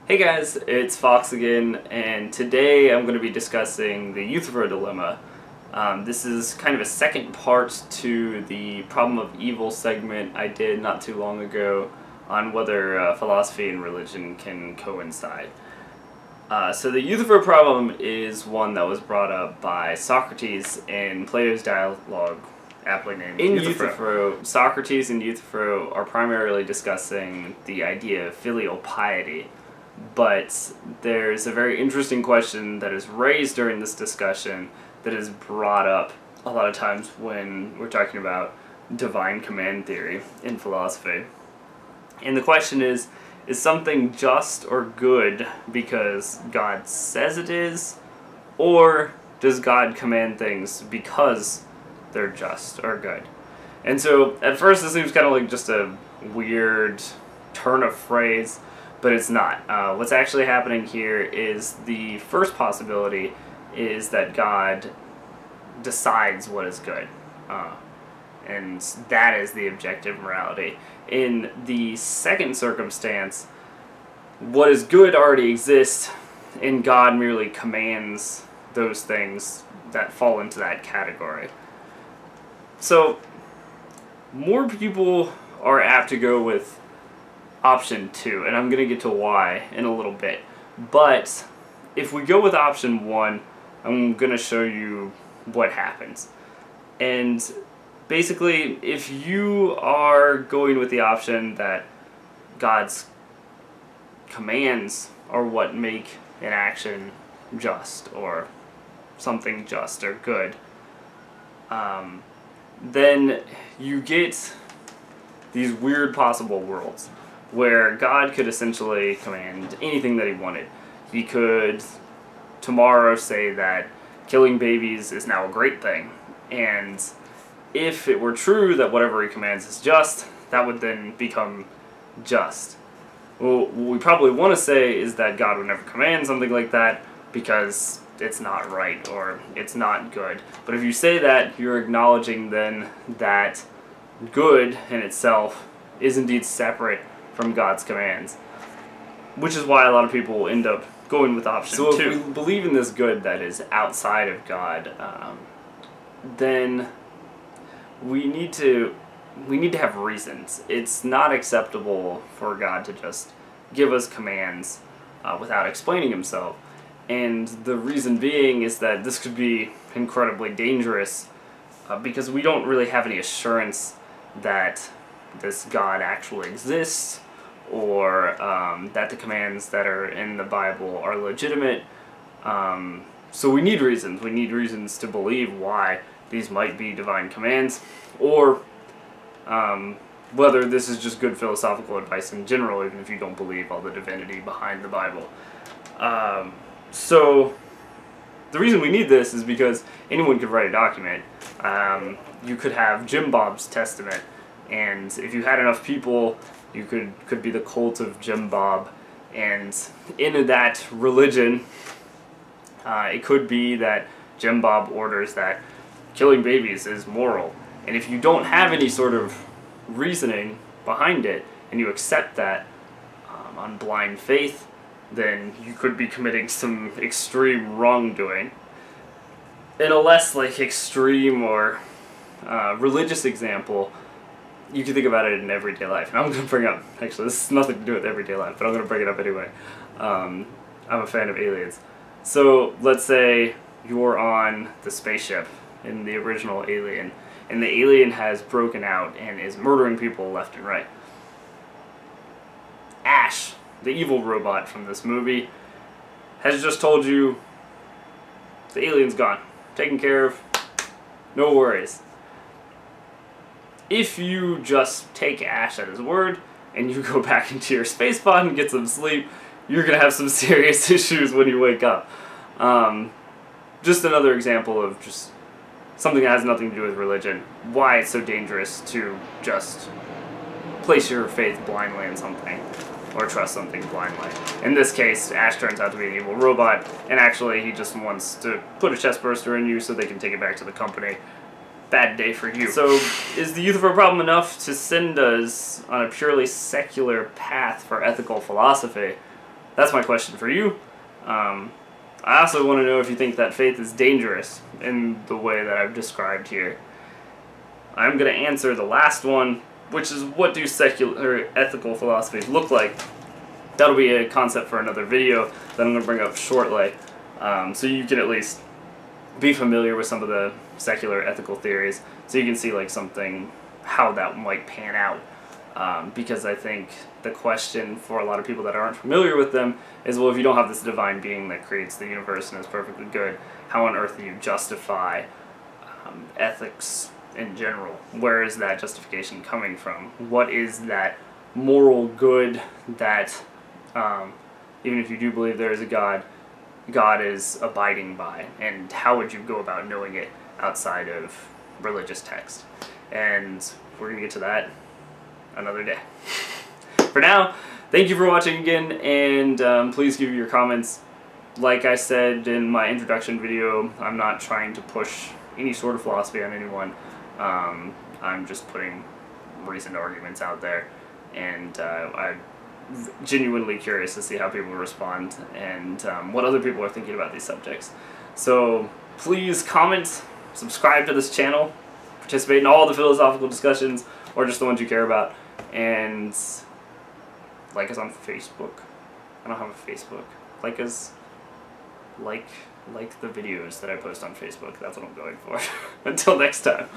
Hey guys, it's Fox again, and today I'm going to be discussing the Euthyphro Dilemma. This is kind of a second part to the problem of evil segment I did not too long ago on whether philosophy and religion can coincide. So the Euthyphro problem is one that was brought up by Socrates in Plato's dialogue aptly named Euthyphro. Socrates and Euthyphro are primarily discussing the idea of filial piety. But there's a very interesting question that is raised during this discussion that is brought up a lot of times when we're talking about divine command theory in philosophy. And the question is something just or good because God says it is, or does God command things because they're just or good? And so at first it seems kind of like just a weird turn of phrase, but it's not. What's actually happening here is the first possibility is that God decides what is good. And that is the objective morality. In the second circumstance, what is good already exists, and God merely commands those things that fall into that category. So, more people are apt to go with option 2, and I'm going to get to why in a little bit. But if we go with option 1, I'm going to show you what happens. And basically, if you are going with the option that God's commands are what make an action just, or something just or good, then you get these weird possible worlds where God could essentially command anything that he wanted. He could tomorrow say that killing babies is now a great thing, and if it were true that whatever he commands is just, that would then become just. Well, what we probably want to say is that God would never command something like that because it's not right or it's not good. But if you say that, you're acknowledging then that good in itself is indeed separate from God's commands, which is why a lot of people will end up going with option 2. So if we believe in this good that is outside of God, then we need to have reasons. It's not acceptable for God to just give us commands without explaining himself. And the reason being is that this could be incredibly dangerous because we don't really have any assurance that this God actually exists, or that the commands that are in the Bible are legitimate. So we need reasons. We need reasons to believe why these might be divine commands, or whether this is just good philosophical advice in general, even if you don't believe all the divinity behind the Bible. So the reason we need this is because anyone could write a document. You could have Jim Bob's Testament, and if you had enough people, you could be the cult of Jim Bob, and in that religion, it could be that Jim Bob orders that killing babies is moral. And if you don't have any sort of reasoning behind it, and you accept that on blind faith, then you could be committing some extreme wrongdoing. In a less extreme or religious example, you can think about it in everyday life. And I'm going to bring up, actually this has nothing to do with everyday life, but I'm going to bring it up anyway. I'm a fan of aliens. So let's say you're on the spaceship in the original Alien, and the alien has broken out and is murdering people left and right. Ash, the evil robot from this movie, has just told you the alien's gone, taken care of, no worries. If you just take Ash at his word and you go back into your space pod and get some sleep, you're going to have some serious issues when you wake up. Just another example of just something that has nothing to do with religion. Why it's so dangerous to just place your faith blindly in something, or trust something blindly. In this case, Ash turns out to be an evil robot, and actually he just wants to put a chest burster in you so they can take it back to the company. Bad day for you. So, is the Euthyphro problem enough to send us on a purely secular path for ethical philosophy? that's my question for you. I also want to know if you think that faith is dangerous in the way that I've described here. I'm going to answer the last one, which is what do secular or ethical philosophies look like. That'll be a concept for another video that I'm going to bring up shortly, so you can at least be familiar with some of the secular ethical theories, so you can see like something, how that might pan out. Because I think the question for a lot of people that aren't familiar with them is, well, if you don't have this divine being that creates the universe and is perfectly good, how on earth do you justify ethics in general? Where is that justification coming from? What is that moral good that, even if you do believe there is a God, God is abiding by? And how would you go about knowing it outside of religious text? And we're going to get to that another day. For now, thank you for watching again, and please give your comments. Like I said in my introduction video, I'm not trying to push any sort of philosophy on anyone. I'm just putting recent arguments out there, and I'm genuinely curious to see how people respond and what other people are thinking about these subjects. So please comment, subscribe to this channel, participate in all the philosophical discussions, or just the ones you care about, and like us on Facebook. I don't have a Facebook. Like us, like the videos that I post on Facebook. That's what I'm going for. Until next time.